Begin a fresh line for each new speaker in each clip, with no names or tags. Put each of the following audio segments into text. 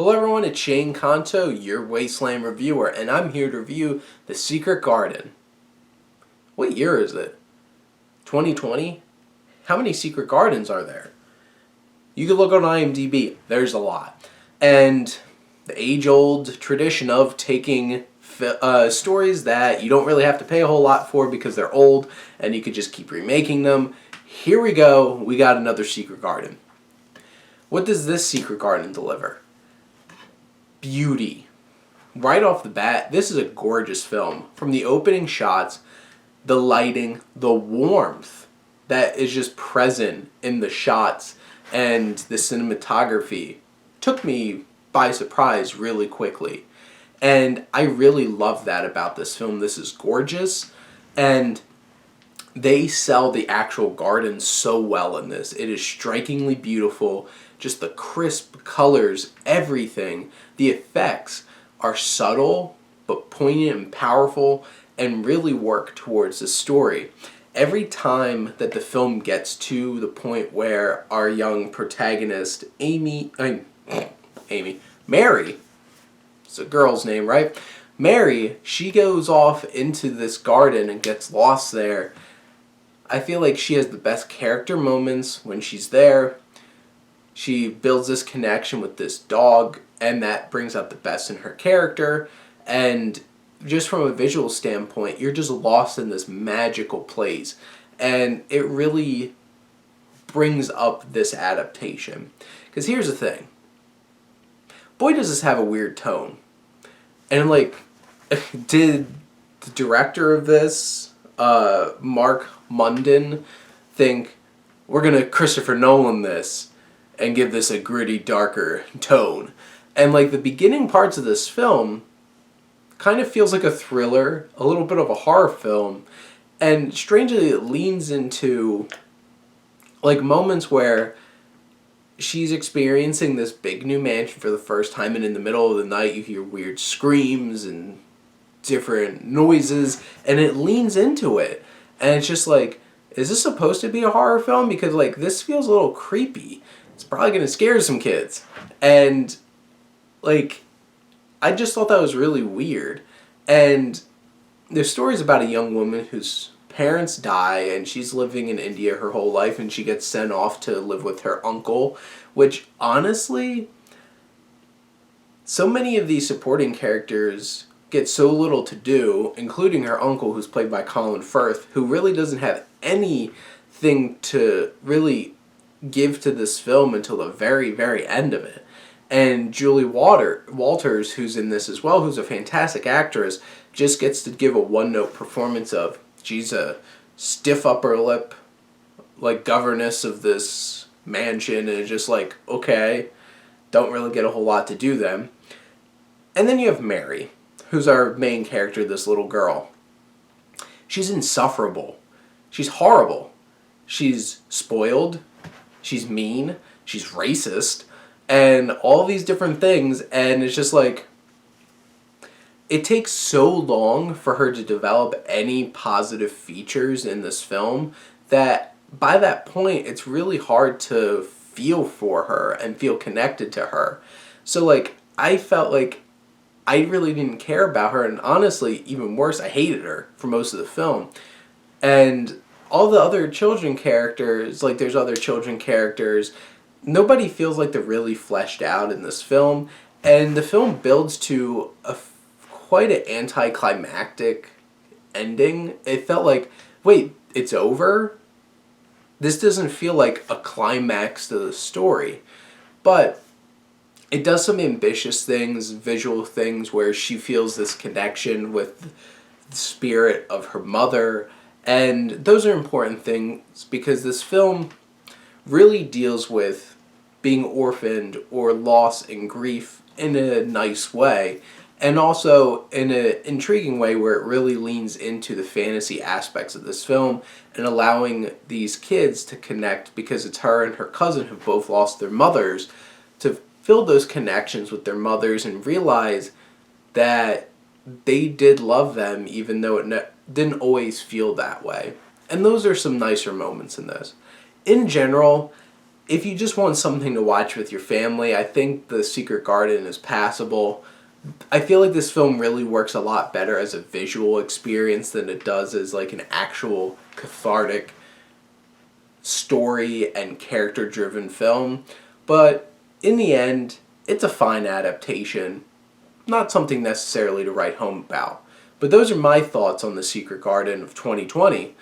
Hello everyone, it's Shane Kanto, your Wasteland reviewer, and I'm here to review The Secret Garden. What year is it? 2020? How many secret gardens are there? You can look on IMDb, there's a lot. And the age-old tradition of taking stories that you don't really have to pay a whole lot for because they're old and you could just keep remaking them. Here we go, we got another secret garden. What does this secret garden deliver? Beauty. Right off the bat, this is a gorgeous film. From the opening shots, the lighting, the warmth that is just present in the shots, and the cinematography took me by surprise really quickly. And I really love that about this film. This is gorgeous, and they sell the actual garden so well in this. It is strikingly beautiful. Just the crisp colors, everything. The effects are subtle but poignant and powerful and really work towards the story. Every time that the film gets to the point where our young protagonist, Mary, it's a girl's name, right? Mary, she goes off into this garden and gets lost there. I feel like she has the best character moments when she's there. She builds this connection with this dog, and that brings out the best in her character. And just from a visual standpoint, you're just lost in this magical place. And it really brings up this adaptation. Because here's the thing. Boy, does this have a weird tone. And like, did the director of this, Mark Munden, think, we're going to Christopher Nolan this and give this a gritty, darker tone? And like the beginning parts of this film kind of feels like a thriller, a little bit of a horror film, and strangely it leans into like moments where she's experiencing this big new mansion for the first time, and in the middle of the night you hear weird screams and different noises, and it leans into it. And it's just like, is this supposed to be a horror film? Because like this feels a little creepy. It's probably going to scare some kids. And like, I just thought that was really weird. And the story's about a young woman whose parents die, and she's living in India her whole life, and she gets sent off to live with her uncle, which honestly, so many of these supporting characters get so little to do, including her uncle, who's played by Colin Firth, who really doesn't have anything to really give to this film until the very, very end of it. And Julie Walters, who's in this as well, who's a fantastic actress, just gets to give a one-note performance of, she's a stiff upper lip, like, governess of this mansion, and it's just like, okay, don't really get a whole lot to do then. And then you have Mary, who's our main character, this little girl. She's insufferable. She's horrible. She's spoiled. She's mean. She's racist. And all these different things. And it's just like, it takes so long for her to develop any positive features in this film that by that point, it's really hard to feel for her and feel connected to her. So like, I felt like I really didn't care about her, and honestly, even worse, I hated her for most of the film. And all the other children characters, like there's other children characters, nobody feels like they're really fleshed out in this film. And the film builds to quite an anticlimactic ending. It felt like, wait, it's over? This doesn't feel like a climax to the story. But it does some ambitious things, visual things, where she feels this connection with the spirit of her mother. And those are important things because this film really deals with being orphaned or loss and grief in a nice way. And also in an intriguing way where it really leans into the fantasy aspects of this film and allowing these kids to connect, because it's her and her cousin who both lost their mothers, to build those connections with their mothers and realize that they did love them even though it didn't always feel that way. And those are some nicer moments in this. In general, if you just want something to watch with your family, I think The Secret Garden is passable. I feel like this film really works a lot better as a visual experience than it does as like an actual cathartic story and character driven film. But in the end, it's a fine adaptation. Not something necessarily to write home about. But those are my thoughts on The Secret Garden of 2020.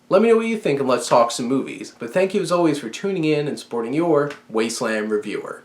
Let me know what you think and let's talk some movies. But thank you as always for tuning in and supporting your Wasteland reviewer.